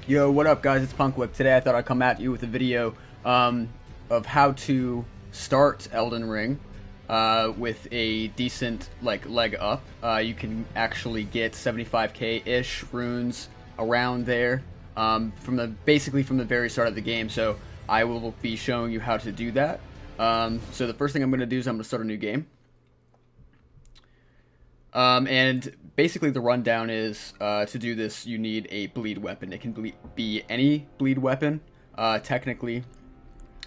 Yo, what up, guys? It's Punkwick. Today I thought I'd come at you with a video of how to start Elden Ring with a decent leg up. You can actually get 75k-ish runes around there basically from the very start of the game. So I will be showing you how to do that. So the first thing I'm going to do is I'm going to start a new game. And basically the rundown is, to do this, you need a bleed weapon. It can be any bleed weapon, technically.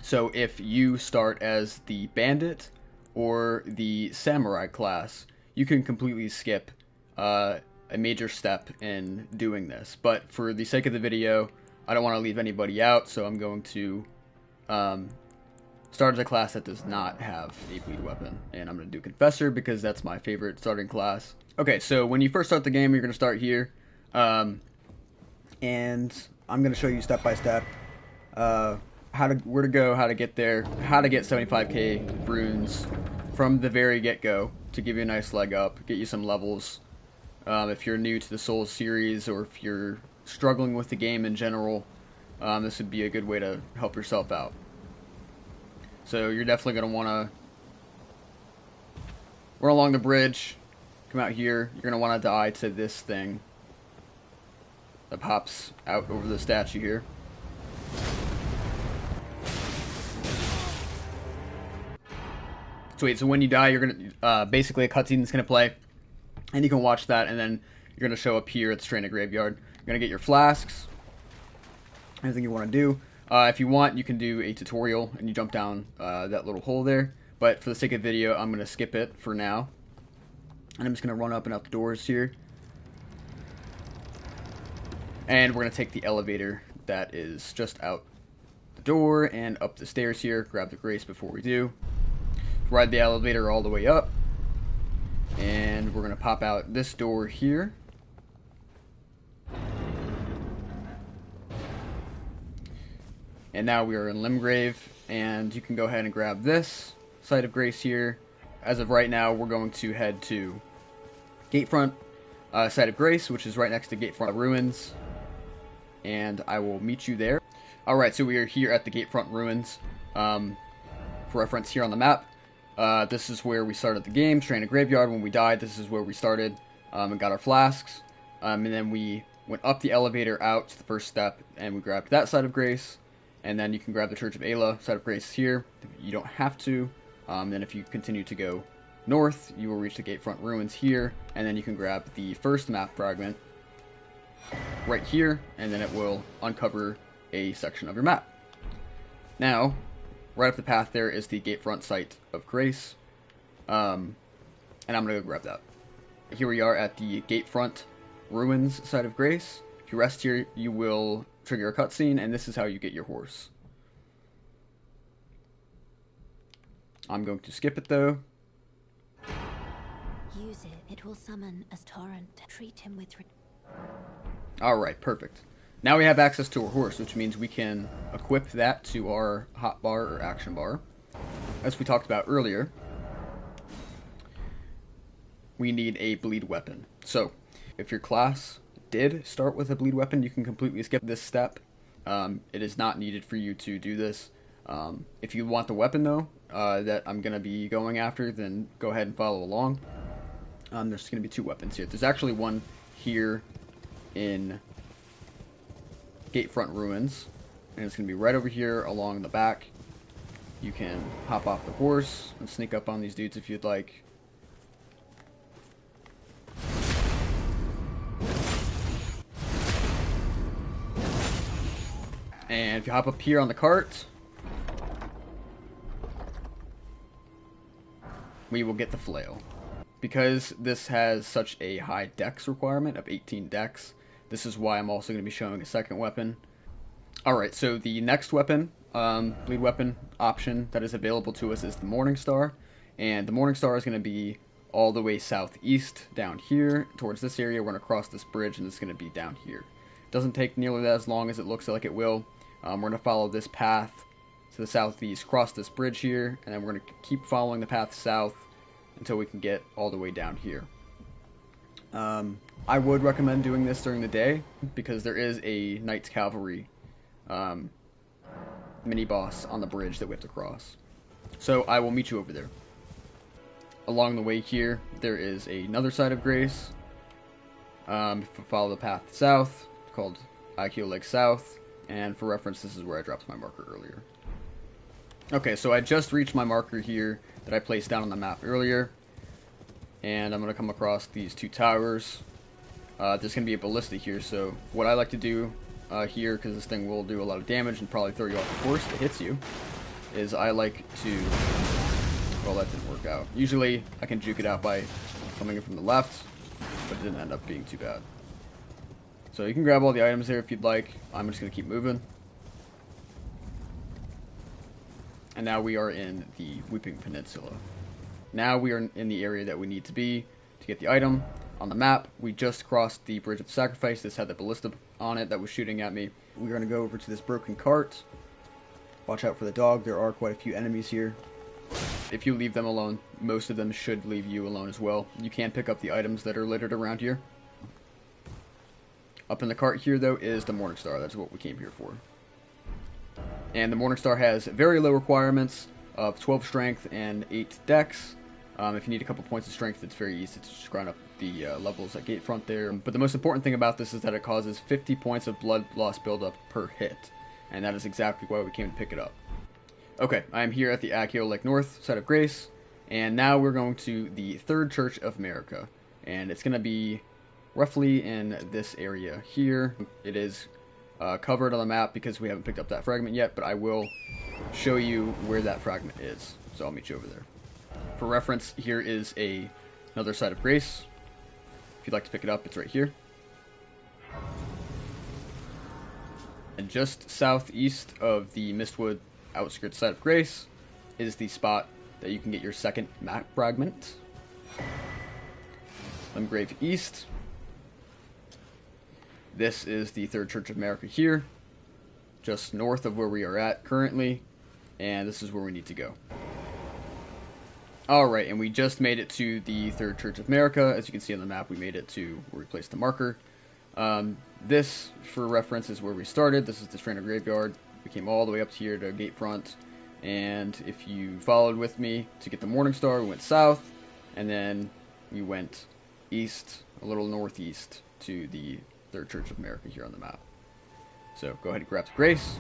So if you start as the bandit or the samurai class, you can completely skip a major step in doing this. But for the sake of the video, I don't want to leave anybody out, so I'm going to start as a class that does not have a bleed weapon. And I'm going to do Confessor because that's my favorite starting class. Okay, so when you first start the game, you're going to start here. And I'm going to show you step by step where to go, how to get there, how to get 75k runes from the very get-go to give you a nice leg up, get you some levels. If you're new to the Souls series or if you're struggling with the game in general, this would be a good way to help yourself out. So you're definitely going to want to run along the bridge, come out here. You're going to want to die to this thing that pops out over the statue here. So when you die, you're going to, basically a cutscene is going to play, and you can watch that, and then you're going to show up here at the Stranded Graveyard. You're going to get your flasks, anything you want to do. If you want, you can do a tutorial and you jump down that little hole there. But for the sake of video, I'm going to skip it for now. And I'm just going to run up and out the doors here. And we're going to take the elevator that is just out the door and up the stairs here. Grab the grace before we do. Ride the elevator all the way up. And we're going to pop out this door here. And now we are in Limgrave, and you can go ahead and grab this Site of Grace here. As of right now, we're going to head to Gatefront Site of Grace, which is right next to Gatefront Ruins, and I will meet you there. Alright, so we are here at the Gatefront Ruins. For reference here on the map, this is where we started the game, Stranded Graveyard. When we died, this is where we started and got our flasks. And then we went up the elevator out to the first step, and we grabbed that Site of Grace. And then you can grab the Church of Ayla, Site of Grace here. You don't have to. Then if you continue to go north, you will reach the Gatefront Ruins here. And then you can grab the first map fragment right here. And then it will uncover a section of your map. Now, right up the path there is the Gatefront Site of Grace. And I'm going to go grab that. Here we are at the Gatefront Ruins Site of Grace. If you rest here, you will trigger a cutscene, and this is how you get your horse. I'm going to skip it though. Use it. It will summon a torrent. Treat him with... Alright, perfect. Now we have access to our horse, which means we can equip that to our hotbar or action bar. As we talked about earlier, we need a bleed weapon. So, if your class did start with a bleed weapon, you can completely skip this step. It is not needed for you to do this. If you want the weapon though, that I'm going to be going after, then go ahead and follow along. There's going to be two weapons here. There's actually one here in Gatefront Ruins, and it's going to be right over here along the back. You can hop off the horse and sneak up on these dudes if you'd like. And if you hop up here on the cart, we will get the flail. Because this has such a high dex requirement of 18 dex, this is why I'm also going to be showing a second weapon. Alright, so the next weapon, bleed weapon option that is available to us is the Morning Star. And the Morning Star is going to be all the way southeast down here towards this area. We're going to cross this bridge, and it's going to be down here. It doesn't take nearly as long as it looks like it will. We're going to follow this path to the southeast, cross this bridge here, and then we're going to keep following the path south until we can get all the way down here. I would recommend doing this during the day because there is a Knights Cavalry um, mini boss on the bridge that we have to cross. So I will meet you over there. Along the way here, there is another side of Grace. If you follow the path south, called Aikyo Lake South, and for reference, this is where I dropped my marker earlier. Okay, so I just reached my marker here that I placed down on the map earlier, and I'm going to come across these two towers. There's going to be a ballista here, so what I like to do here, because this thing will do a lot of damage and probably throw you off the course if it hits you, is I like to... Well, that didn't work out. Usually, I can juke it out by coming in from the left, but it didn't end up being too bad. So you can grab all the items there if you'd like. I'm just going to keep moving. And now we are in the Weeping Peninsula. Now we are in the area that we need to be to get the item. On the map, we just crossed the Bridge of Sacrifice. This had the ballista on it that was shooting at me. We're going to go over to this broken cart. Watch out for the dog. There are quite a few enemies here. If you leave them alone, most of them should leave you alone as well. You can pick up the items that are littered around here. Up in the cart here, though, is the Morningstar. That's what we came here for. And the Morningstar has very low requirements of 12 strength and 8 dex. If you need a couple points of strength, it's very easy to just grind up the levels at Gatefront there. But the most important thing about this is that it causes 50 points of blood loss buildup per hit. And that is exactly why we came to pick it up. Okay, I am here at the Aikyo Lake North side of Grace, and now we're going to the Third Church of America, and it's going to be roughly in this area here. It is covered on the map because we haven't picked up that fragment yet, but I will show you where that fragment is, so I'll meet you over there. For reference, here is another side of Grace. If you'd like to pick it up, it's right here. And just southeast of the Mistwood outskirts side of Grace is the spot that you can get your second map fragment. Limgrave East. This is the Third Church of America here, just north of where we are at currently, and this is where we need to go. Alright, and we just made it to the Third Church of America. As you can see on the map, we made it to where we placed the marker. This, for reference, is where we started. This is the Strainer Graveyard. We came all the way up here to Gatefront, and if you followed with me to get the Morningstar, we went south, and then we went east, a little northeast, to the Third Church of America here on the map. So go ahead and grab the Grace.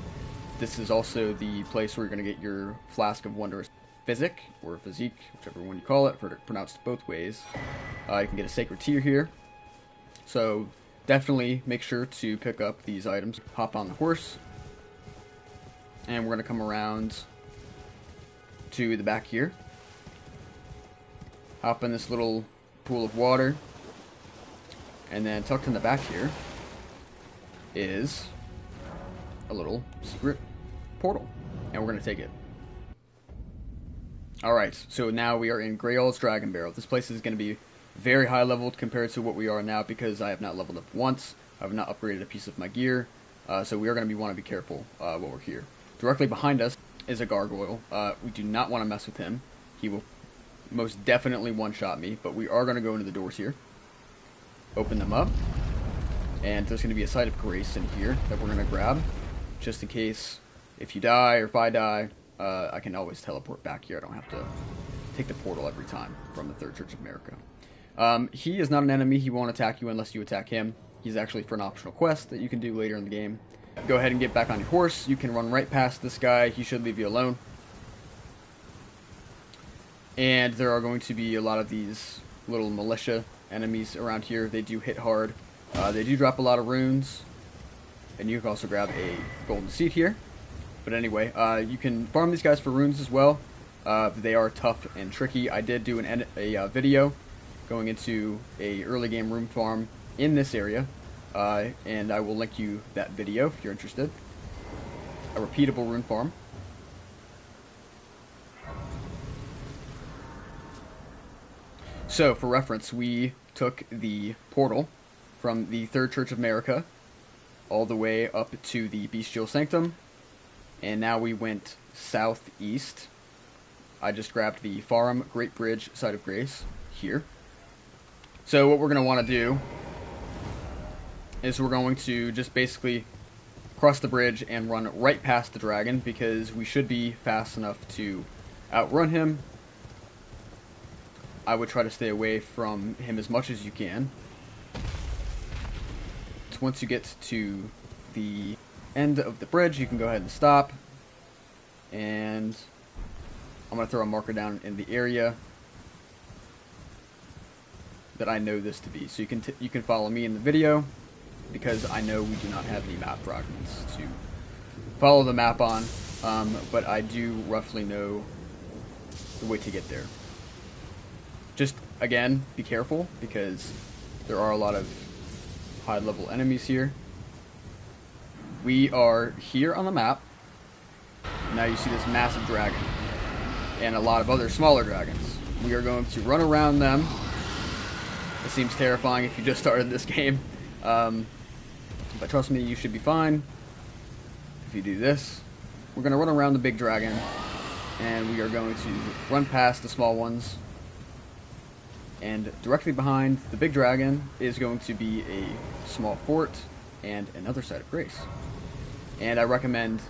This is also the place where you're going to get your Flask of Wondrous Physic, or Physique, whichever one you call it, pronounced both ways. You can get a Sacred Tear here. So definitely make sure to pick up these items. Hop on the horse. And we're going to come around to the back here. Hop in this little pool of water. And then tucked in the back here is a little secret portal. And we're going to take it. Alright, so now we are in Greyall's Dragon Barrow. This place is going to be very high leveled compared to what we are now because I have not leveled up once. I have not upgraded a piece of my gear. So we are going to want to be careful while we're here. Directly behind us is a gargoyle. We do not want to mess with him. He will most definitely one-shot me, but we are going to go into the doors here. Open them up. And there's going to be a site of grace in here that we're going to grab. Just in case if you die or if I die, I can always teleport back here. I don't have to take the portal every time from the Third Church of America. He is not an enemy. He won't attack you unless you attack him. He's actually for an optional quest that you can do later in the game. Go ahead and get back on your horse. You can run right past this guy. He should leave you alone. And there are going to be a lot of these little militia enemies around here. They do hit hard. They do drop a lot of runes. And you can also grab a golden seed here. But anyway, you can farm these guys for runes as well. They are tough and tricky. I did do a video going into a early game rune farm in this area. And I will link you that video if you're interested. A repeatable rune farm. So, for reference, we took the portal from the Third Church of America all the way up to the Bestial Sanctum, and now we went southeast. I just grabbed the Farum Great Bridge side of Grace here. So what we're going to want to do is we're going to just basically cross the bridge and run right past the dragon, because we should be fast enough to outrun him. I would try to stay away from him as much as you can. So once you get to the end of the bridge, you can go ahead and stop. And I'm going to throw a marker down in the area that I know this to be. So you can follow me in the video, because I know we do not have any map fragments to follow the map on, but I do roughly know the way to get there. Just, again, be careful, because there are a lot of high-level enemies here. We are here on the map. Now you see this massive dragon, and a lot of other smaller dragons. We are going to run around them. It seems terrifying if you just started this game. But trust me, you should be fine if you do this. We're going to run around the big dragon, and we are going to run past the small ones. And directly behind the big dragon is going to be a small fort and another site of grace. And I recommend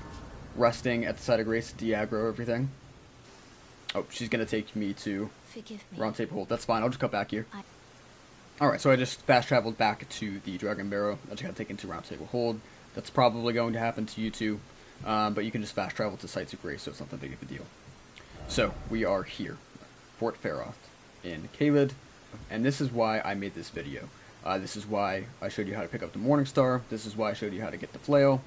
resting at the site of grace to de-aggro everything. Oh, she's going to take me to Round Table Hold. That's fine, I'll just cut back here. Alright, so I just fast traveled back to the Dragon Barrow. I just got taken to Round Table Hold. That's probably going to happen to you too, but you can just fast travel to Sites of Grace, so it's not that big of a deal. So, we are here, Fort Faroth in Caelid, and this is why I made this video. This is why I showed you how to pick up the Morning Star. This is why I showed you how to get the flail.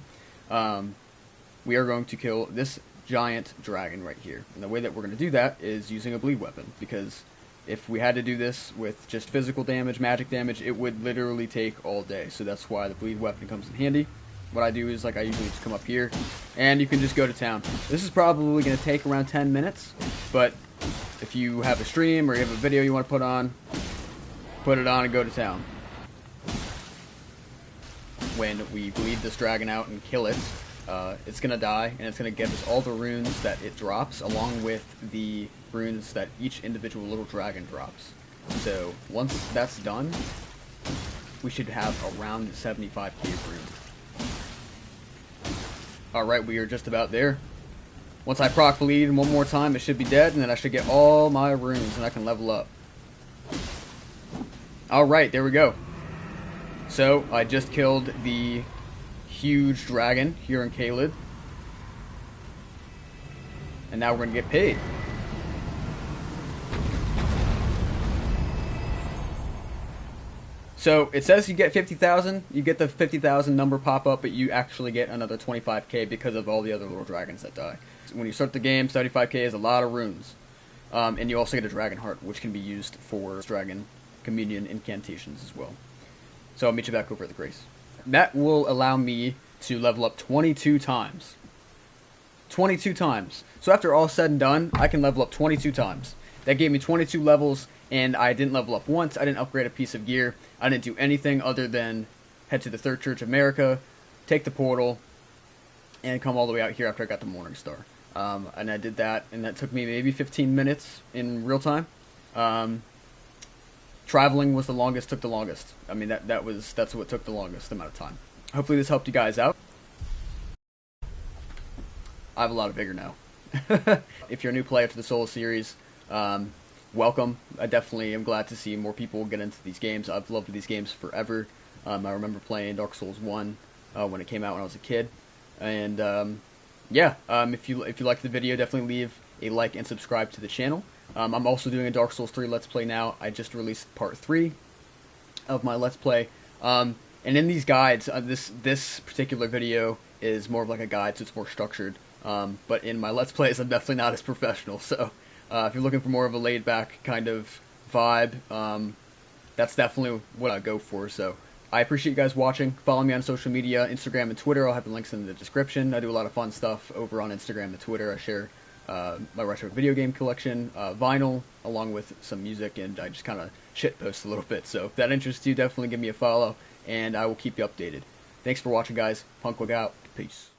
We are going to kill this giant dragon right here, and the way that we're going to do that is using a bleed weapon, because if we had to do this with just physical damage, magic damage, it would literally take all day. So that's why the bleed weapon comes in handy. What I do is, like, I usually just come up here, and you can just go to town. This is probably going to take around 10 minutes, but if you have a stream or you have a video you want to put it on and go to town. When we bleed this dragon out and kill it, it's going to die, and it's going to give us all the runes that it drops, along with the runes that each individual little dragon drops. So, once that's done, we should have around 75k runes. Alright, we are just about there. Once I proc bleed one more time, it should be dead, and then I should get all my runes, and I can level up. Alright, there we go. So, I just killed the huge dragon here in Caelid. And now we're going to get paid. So, it says you get 50,000. You get the 50,000 number pop up, but you actually get another 25k because of all the other little dragons that die. When you start the game, 75k is a lot of runes. And you also get a dragon heart, which can be used for dragon communion incantations as well. So I'll meet you back over at the Grace. That will allow me to level up 22 times. 22 times. So after all said and done, I can level up 22 times. That gave me 22 levels, and I didn't level up once. I didn't upgrade a piece of gear. I didn't do anything other than head to the Third Church of America, take the portal, and come all the way out here after I got the Morning Star. And I did that, and that took me maybe 15 minutes in real time. Traveling was the longest, took the longest. I mean, that's what took the longest amount of time. Hopefully this helped you guys out. I have a lot of vigor now. If you're a new player to the Souls series, welcome. I definitely am glad to see more people get into these games. I've loved these games forever. I remember playing Dark Souls 1 when it came out when I was a kid. And yeah, if you liked the video, definitely leave a like and subscribe to the channel. I'm also doing a Dark Souls 3 Let's Play now. I just released part 3 of my Let's Play. And in these guides, this particular video is more of like a guide, so it's more structured. But in my Let's Plays, I'm definitely not as professional. So if you're looking for more of a laid-back kind of vibe, that's definitely what I go for. So I appreciate you guys watching. Follow me on social media, Instagram and Twitter. I'll have the links in the description. I do a lot of fun stuff over on Instagram and Twitter. I share my retro video game collection, vinyl, along with some music, and I just kind of shit post a little bit. So if that interests you, definitely give me a follow, and I will keep you updated. Thanks for watching, guys. Punk Look out. Peace.